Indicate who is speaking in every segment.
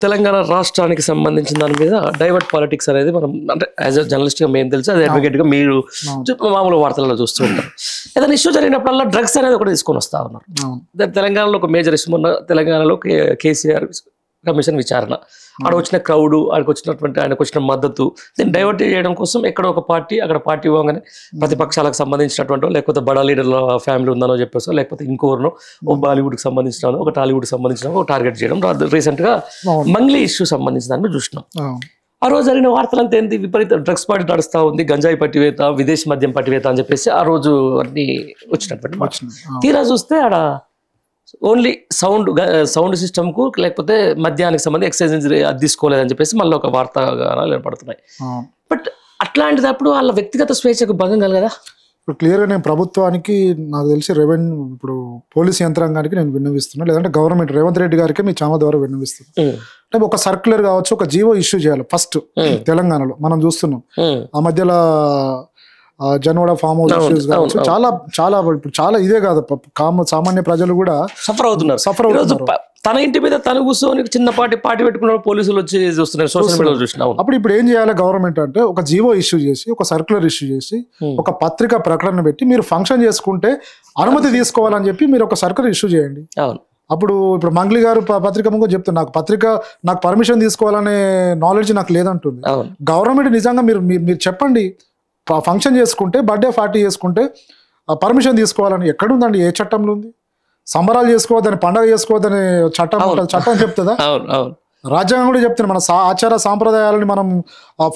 Speaker 1: తెలంగాణ రాష్ట్రానికి సంబంధించిన దాని మీద డైవర్ట్ పాలిటిక్స్ అనేది మనం అంటే యాజ్ అ జర్నలిస్ట్గా మేము తెలుసు, అది అడ్వకేట్గా మీరు మామూలు వార్తలలో చూస్తూ ఉంటారు. ఏదైనా ఇష్యూ జరిగినప్పుడల్లా డ్రగ్స్ అనేది ఒకటి తీసుకొని వస్తూ ఉన్నారు. తెలంగాణలో ఒక మేజర్ ఇష్యూ ఉన్న తెలంగాణలో కేసీఆర్ కమిషన్ విచారణ, ఆడ వచ్చిన క్రౌడ్, ఆడికి వచ్చినటువంటి ఆయనకు వచ్చిన మద్దతు, దీన్ని డైవర్ట్ చేయడం కోసం ఎక్కడో ఒక పార్టీ అక్కడ పార్టీ ఇవ్వగానే ప్రతిపక్షాలకు సంబంధించినటువంటి లేకపోతే బడా లీడర్ల ఫ్యామిలీ ఉందనో చెప్పేసి, లేకపోతే ఇంకోరునో ఒక బాలీవుడ్కి సంబంధించిన ఒక టాలీవుడ్కి సంబంధించిన ఒక టార్గెట్ చేయడం రీసెంట్గా మంగ్లీ ఇష్యూ సంబంధించిన దాన్ని చూసినాం. ఆ రోజు జరిగిన వార్తలంతా ఏంటి, విపరీత డ్రగ్స్ పార్టీ నడుస్తూ ఉంది, గంజాయి పట్టివేత, విదేశీ మద్యం పట్టివేత అని చెప్పేసి ఆ రోజు అన్ని వచ్చినటువంటి తీరా చూస్తే ఆడ ఓన్లీ సౌండ్ సిస్టమ్ కు లేకపోతే మద్యానికి సంబంధించి ఎక్సైజ్ అది తీసుకోలేదని చెప్పేసి మళ్ళీ ఒక వార్తలు ఏర్పడుతున్నాయి. బట్ అట్లాంటిదప్పుడు వాళ్ళ వ్యక్తిగత స్వేచ్ఛకు భంగం కలగదా?
Speaker 2: ఇప్పుడు క్లియర్గా నేను ప్రభుత్వానికి నాకు తెలిసి రెవెన్యూ ఇప్పుడు పోలీస్ యంత్రాంగానికి నేను విన్నవిస్తున్నా, లేదంటే గవర్నమెంట్ రేవంత్ రెడ్డి గారికి మీ ఛానల్ ద్వారా విన్నవిస్తున్నా. అంటే ఒక సర్క్యులర్ కావచ్చు, ఒక జీవో ఇష్యూ చేయాలి ఫస్ట్. తెలంగాణలో మనం చూస్తున్నాం ఆ మధ్యలో జన్వాడ ఫామ్ హౌస్ ఇష్యూస్ కావచ్చు, చాలా చాలా ఇప్పుడు చాలా ఇదే కాదు, సామాన్య ప్రజలు కూడా సఫర్ అవుతున్నారు.
Speaker 1: తన ఇంటి మీద తన కూర్చొని చిన్న పార్టీ పెట్టుకున్న పోలీసులు వచ్చి చూస్తున్నారు, సోషల్ మీడియాలో చూసినా.
Speaker 2: అప్పుడు ఇప్పుడు ఏం చేయాలి గవర్నమెంట్ అంటే, ఒక జీవో ఇష్యూ చేసి, ఒక సర్క్యులర్ ఇష్యూ చేసి, ఒక పత్రికా ప్రకటన పెట్టి, మీరు ఫంక్షన్ చేసుకుంటే అనుమతి తీసుకోవాలని చెప్పి మీరు ఒక సర్క్యులర్ ఇష్యూ చేయండి. ఇప్పుడు మంగ్లీ గారు పత్రిక ముందు చెప్తున్నారు, నాకు పర్మిషన్ తీసుకోవాలనే నాలెడ్జ్ నాకు లేదంటుంది. గవర్నమెంట్ నిజంగా మీరు చెప్పండి, ఫంక్షన్ చేసుకుంటే, బర్త్డే పార్టీ చేసుకుంటే పర్మిషన్ తీసుకోవాలని ఎక్కడుందండి? ఏ చట్టంలో ఉంది? సంబరాలు చేసుకోవద్దని, పండగ చేసుకోవద్దని చట్టం చెప్తుందా? రాజ్యాంగం కూడా చెప్తుంది మన ఆచార సాంప్రదాయాలని మనం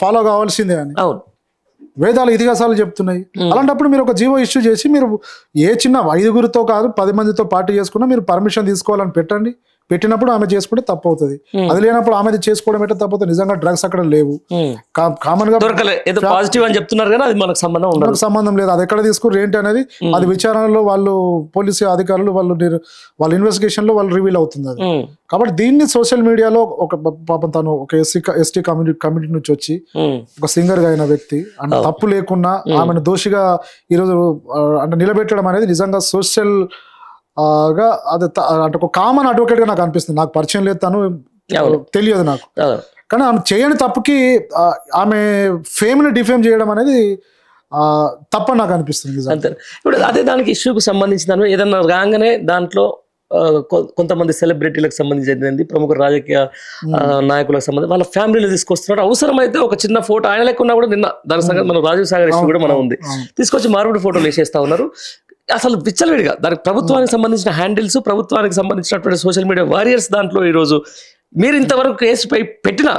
Speaker 2: ఫాలో కావాల్సిందే అని. వేదాలు ఇతిహాసాలు చెప్తున్నాయి. అలాంటప్పుడు మీరు ఒక జీవో ఇష్యూ చేసి, మీరు ఏ చిన్న 5గురితో కాదు 10 మందితో పార్టీ చేసుకున్నా మీరు పర్మిషన్ తీసుకోవాలని పెట్టండి. పెట్టినప్పుడు ఆమె చేసుకుంటే తప్పు అవుతుంది. అది లేనప్పుడు ఆమె చేసుకోవడం ఎట్లా తప్పు అవుతుంది? నిజంగా డ్రగ్స్ అక్కడ లేవు, కామన్ గా
Speaker 1: పాజిటివ్ అని చెప్తున్నారు కానీ అది మనకు
Speaker 2: సంబంధం లేదు. అది ఎక్కడ తీసుకున్నారు ఏంటి అనేది అది విచారణలో వాళ్ళు పోలీసు అధికారులు వాళ్ళ ఇన్వెస్టిగేషన్ లో వాళ్ళు రివీల్ అవుతుంది అది. కాబట్టి దీన్ని సోషల్ మీడియాలో ఒక పాపం తను ఒక ఎస్టీ కమ్యూనిటీ నుంచి వచ్చి ఒక సింగర్ గా అయిన వ్యక్తి అంటే తప్పు లేకున్నా ఆమెను దోషిగా ఈరోజు అంటే నిలబెట్టడం అనేది నిజంగా సోషల్ గా అది అంటే ఒక కామన్ అడ్వకేట్ గా నాకు అనిపిస్తుంది. నాకు పరిచయం లేదు, తను తెలియదు నాకు, కానీ ఆమె చేయని తప్పుకి ఆమె ఫేమ్ ని డిఫేమ్ చేయడం అనేది తప్పని నాకు అనిపిస్తుంది.
Speaker 1: ఇప్పుడు అదే దానికి ఇష్యూకి సంబంధించిన ఏదన్నా రాగానే దాంట్లో కొంతమంది సెలబ్రిటీలకు సంబంధించింది, ప్రముఖ రాజకీయ నాయకులకు సంబంధించి వాళ్ళ ఫ్యామిలీని తీసుకొస్తున్నారు. అవసరమైతే ఒక చిన్న ఫోటో ఆయన లేకున్నా కూడా నిన్న దాని సంగతి మన రాజీవ్ సాగర్ ఇష్యూ కూడా మనం ఉంది, తీసుకొచ్చి మారుడు ఫోటోలు వేసేస్తా ఉన్నారు. అసలు విచ్చలవిడిగా దానికి ప్రభుత్వానికి సంబంధించిన హ్యాండిల్స్, ప్రభుత్వానికి సంబంధించినటువంటి సోషల్ మీడియా వారియర్స్ దాంట్లో ఈరోజు మీరు ఇంతవరకు కేసు పెట్టినా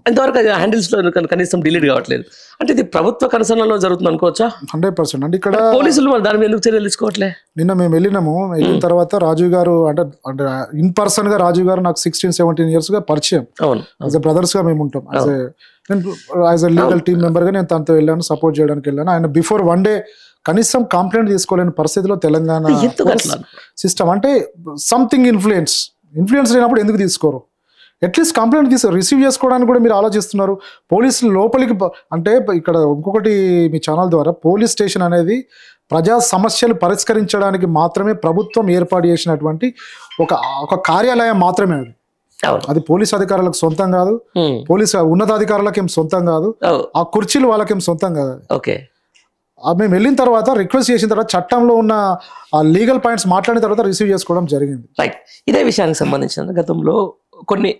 Speaker 1: ఇంతవరకు హ్యాండిల్స్ లో కనీసం డిలీట్ కావట్లేదు. అంటే ఇది ప్రభుత్వ కన్సర్న్లో జరుగుతుంది అనుకోవచ్చా?
Speaker 2: 100%. అంటే ఇక్కడ పోలీసులు
Speaker 1: దాని మీద ఎందుకు చర్యలు తీసుకోవట్లే?
Speaker 2: నిన్న మేము వెళ్ళిన తర్వాత రాజీవ్ గారు అంటే ఇన్ పర్సన్ గా రాజీవ్ గారు నాకు 16-17 years గా పరిచయం. యాజ్ ఎ బ్రదర్స్ గా మేము ఉంటాం. As a legal team member గా నేను తనతో వెళ్ళాను, సపోర్ట్ చేయడానికి వెళ్ళాను. ఆయన బిఫోర్ 1 day కనీసం కంప్లైంట్ తీసుకోలేని పరిస్థితిలో తెలంగాణ సిస్టమ్ అంటే సంథింగ్ ఇన్ఫ్లుయెన్స్ లేనప్పుడు ఎందుకు తీసుకోరు? అట్లీస్ట్ కంప్లైంట్ రిసీవ్ చేసుకోవడానికి కూడా మీరు ఆలోచిస్తున్నారు. పోలీసులు లోపలికి అంటే ఇక్కడ ఇంకొకటి మీ ఛానల్ ద్వారా, పోలీస్ స్టేషన్ అనేది ప్రజా సమస్యలు పరిష్కరించడానికి మాత్రమే ప్రభుత్వం ఏర్పాటు చేసినటువంటి ఒక కార్యాలయం మాత్రమే. అది పోలీస్ అధికారులకు సొంతం కాదు, పోలీస్ ఉన్నతాధికారులకు ఏం సొంతం కాదు, ఆ కుర్చీలు వాళ్ళకేం సొంతం కాదు. మేము వెళ్ళిన తర్వాత రిక్వెస్ట్ చేసిన తర్వాత చట్టంలో ఉన్న ఆ లీగల్ పాయింట్స్ మాట్లాడిన తర్వాత రిసీవ్ చేసుకోవడం జరిగింది.
Speaker 1: రైట్. ఇదే విషయానికి సంబంధించిన గతంలో కొన్ని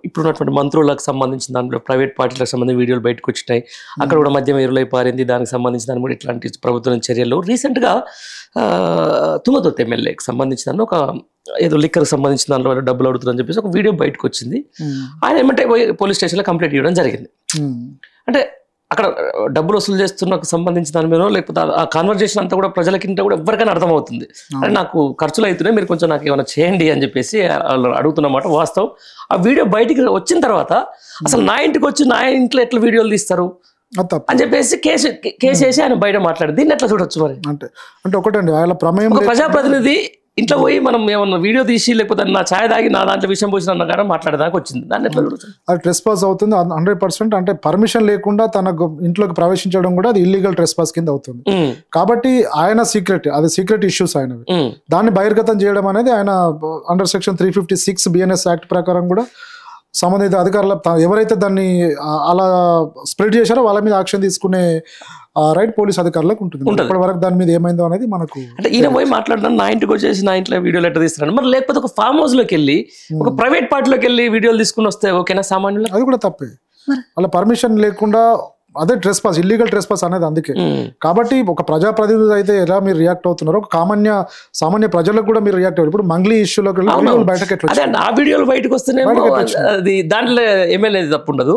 Speaker 1: ఇప్పుడున్నటువంటి మంత్రులకు సంబంధించిన దాంట్లో ప్రైవేట్ పార్టీలకు సంబంధించిన వీడియోలు బయటకు వచ్చినాయి. అక్కడ కూడా మద్యం ఎరులై పారింది, దానికి సంబంధించిన దాని కూడా ఇట్లాంటి ప్రభుత్వం చర్యలు. రీసెంట్గా తుంగతుర్తి ఎమ్మెల్యేకి సంబంధించిన ఒక ఏదో లిక్కర్కి సంబంధించిన దాంట్లో డబ్బులు అడుగుతుందని చెప్పేసి ఒక వీడియో బయటకు వచ్చింది. ఆయన ఏమంటే పోలీస్ స్టేషన్లో కంప్లైంట్ ఇవ్వడం జరిగింది. అంటే అక్కడ డబ్బులు వసూలు చేస్తున్న సంబంధించిన దాని మీద లేకపోతే ఆ కాన్వర్జేషన్ అంతా కూడా ప్రజలకింట కూడా ఎవరికైనా అర్థమవుతుంది. అంటే నాకు ఖర్చులు అవుతున్నాయి, మీరు కొంచెం నాకు ఏమైనా చేయండి అని చెప్పేసి అడుగుతున్నమాట వాస్తవం. ఆ వీడియో బయటికి వచ్చిన తర్వాత అసలు నా ఇంటికి వచ్చి నా ఇంట్లో ఎట్లా వీడియోలు తీస్తారు అని చెప్పేసి కేసు వేసి ఆయన బయట మాట్లాడి దీన్ని ఎట్లా చూడొచ్చు? మరి
Speaker 2: అంటే ఒకటండి, ఆయన ప్రమేయం
Speaker 1: ప్రజాప్రతినిధి ఇంట్లో పోయి మనం ఏమన్నా వీడియో తీసి లేకపోతే నా ఛాయ్ తాగి నా దాంట్లో విషయం పోసిన అన్నగానే మాట్లాడేదాకా వచ్చింది. దాన్ని ఎట్లా చూడొచ్చు?
Speaker 2: అది ట్రెస్పాస్ అవుతుంది 100%. అంటే పర్మిషన్ లేకుండా తన ఇంట్లోకి ప్రవేశించడం కూడా అది ఇల్లీగల్ ట్రెస్పాస్ కింద అవుతుంది. కాబట్టి ఆయన సీక్రెట్ ఇష్యూస్ ఆయనవి, దాన్ని బహిర్గతం చేయడం అనేది ఆయన అండర్ సెక్షన్ 356 BNS యాక్ట్ ప్రకారం కూడా సంబంధిత అధికారుల ఎవరైతే దాన్ని అలా స్ప్రెడ్ చేశారో వాళ్ళ మీద యాక్షన్ తీసుకునే రైట్ పోలీస్ అధికారులకు ఉంటుంది. ఇప్పటి వరకు దాని మీద ఏమైందో అనేది మనకు
Speaker 1: అంటే ఈయన పోయి మాట్లాడడం నా ఇంటికి వచ్చేసి నా ఇంట్లో వీడియోలు ఎట్లా తీస్తున్నాడు, మరి లేకపోతే ఒక ఫామ్ హౌస్ లోకి వెళ్ళి ఒక ప్రైవేట్ పార్టీలోకి వెళ్ళి వీడియోలు తీసుకుని వస్తే ఓకేనా సామాన్యులు?
Speaker 2: అది కూడా తప్పే. వాళ్ళ పర్మిషన్ లేకుండా అదే ట్రెస్ పాస్, ఇల్లీగల్ ట్రెస్ పాస్ అనేది అందుకే. కాబట్టి ఒక ప్రజాప్రతినిధి అయితే ఎలా మీరు రియాక్ట్ అవుతున్నారో ఒక సామాన్య ప్రజలకు కూడా మీరు రియాక్ట్ అవ్వాలి. ఇప్పుడు మంగ్లీ ఇష్యూలోకి బయటకు
Speaker 1: ఆ వీడియోలు బయటకు వస్తేనే అది దాంట్లో ఎమ్మెల్యే తప్పు ఉండదు,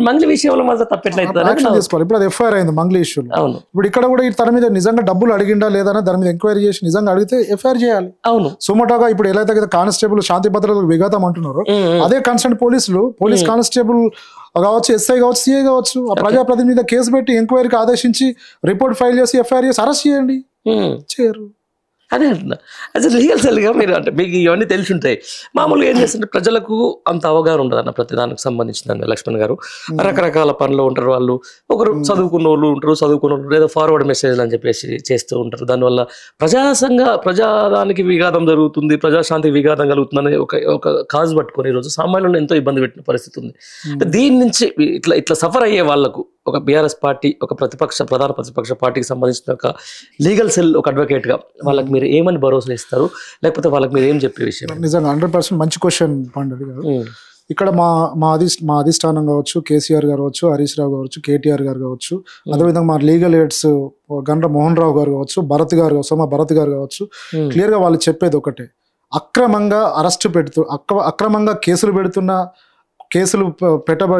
Speaker 1: మంగ్లీ విషయంలో మాత్రం తప్పెట్లయితే
Speaker 2: యాక్షన్ తీసుకోవాలి. ఇప్పుడు అది ఎఫ్ఐఆర్ అయింది మంగ్లీ ఇష్యూలో. ఇప్పుడు ఇక్కడ కూడా తన మీద నిజంగా డబ్బులు అడిగిండా లేదా దాని మీద ఎంక్వైరీ చేసి నిజంగా అడిగితే ఎఫ్ఐఆర్ చేయాలి.
Speaker 1: అవును,
Speaker 2: సుమోటోగా ఇప్పుడు ఎలా అయితే కానిస్టేబుల్ శాంతి భద్రతలకు విఘాతం అంటున్నారో అదే కన్సర్న్ పోలీస్ కానిస్టేబుల్ కావచ్చు, ఎస్ఐ కావచ్చు, సిఐ కావచ్చు, ఆ ప్రజాప్రతినిధి మీద కేసు పెట్టి ఎంక్వైరీకి ఆదేశించి రిపోర్ట్ ఫైల్ చేసి ఎఫ్ఐఆర్ చేసి అరెస్ట్ చేయండి. చేయరు.
Speaker 1: అదే అంటున్నా. అసలు లీగల్ సెల్గా మీరు అంటే మీకు ఇవన్నీ తెలిసి ఉంటాయి. మామూలుగా ఏం చేస్తుంటే ప్రజలకు అంత అవగాహన ఉండదు అన్న ప్రతి దానికి సంబంధించిన లక్ష్మణ్ గారు. రకరకాల పనులు ఉంటారు వాళ్ళు. ఒకరు చదువుకున్న వాళ్ళు ఉంటారు, లేదా ఫార్వర్డ్ మెసేజ్ అని చెప్పేసి చేస్తూ ఉంటారు. దానివల్ల ప్రజాదానికి విఘాతం జరుగుతుంది, ప్రజాశాంతికి విఘాతం కలుగుతుందని ఒక కాజ్ పట్టుకొని ఈరోజు సామాన్యులను ఎంతో ఇబ్బంది పెట్టిన పరిస్థితి ఉంది. దీని నుంచి ఇట్లా సఫర్ అయ్యే వాళ్లకు ఒక బీఆర్ఎస్ పార్టీ, ఒక ప్రధాన ప్రతిపక్ష పార్టీకి సంబంధించిన ఒక లీగల్ సెల్, ఒక అడ్వకేట్ గా వాళ్ళకి మీరు ఏమని భరోసా ఇస్తారు, లేకపోతే వాళ్ళకి మీరు ఏం చెప్పే విషయం?
Speaker 2: నిజంగా 100% మంచి క్వశ్చన్ పండుగ గారు. ఇక్కడ మా అధిష్టానం కావచ్చు, కేసీఆర్ గారు కావచ్చు, హరీష్ రావు కావచ్చు, కేటీఆర్ గారు కావచ్చు, అదేవిధంగా మా లీగల్ ఎయిడ్స్ గండ్ర మోహన్ రావు గారు కావచ్చు, భరత్ గారు కావచ్చు, క్లియర్ గా వాళ్ళు చెప్పేది ఒకటే, అక్రమంగా అక్రమంగా కేసులు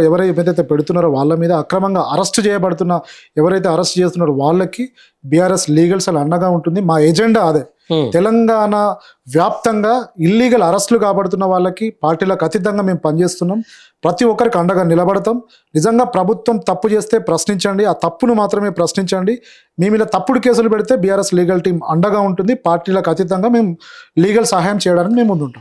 Speaker 2: ఎవరైతే పెడుతున్నారో వాళ్ళ మీద, అక్రమంగా అరెస్ట్ చేయబడుతున్న ఎవరైతే అరెస్ట్ చేస్తున్నారో వాళ్ళకి బీఆర్ఎస్ లీగల్ సెల్ అండగా ఉంటుంది. మా ఎజెండా అదే. తెలంగాణ వ్యాప్తంగా ఇల్లీగల్ అరెస్టులు కాబడుతున్న వాళ్ళకి పార్టీలకు అతీతంగా మేము పనిచేస్తున్నాం. ప్రతి ఒక్కరికి అండగా నిలబడతాం. నిజంగా ప్రభుత్వం తప్పు చేస్తే ప్రశ్నించండి, ఆ తప్పును మాత్రమే ప్రశ్నించండి. మీ మీద తప్పుడు కేసులు పెడితే బీఆర్ఎస్ లీగల్ టీం అండగా ఉంటుంది. పార్టీలకు అతీతంగా మేము లీగల్ సహాయం చేయడానికి మేము ముందుంటాం.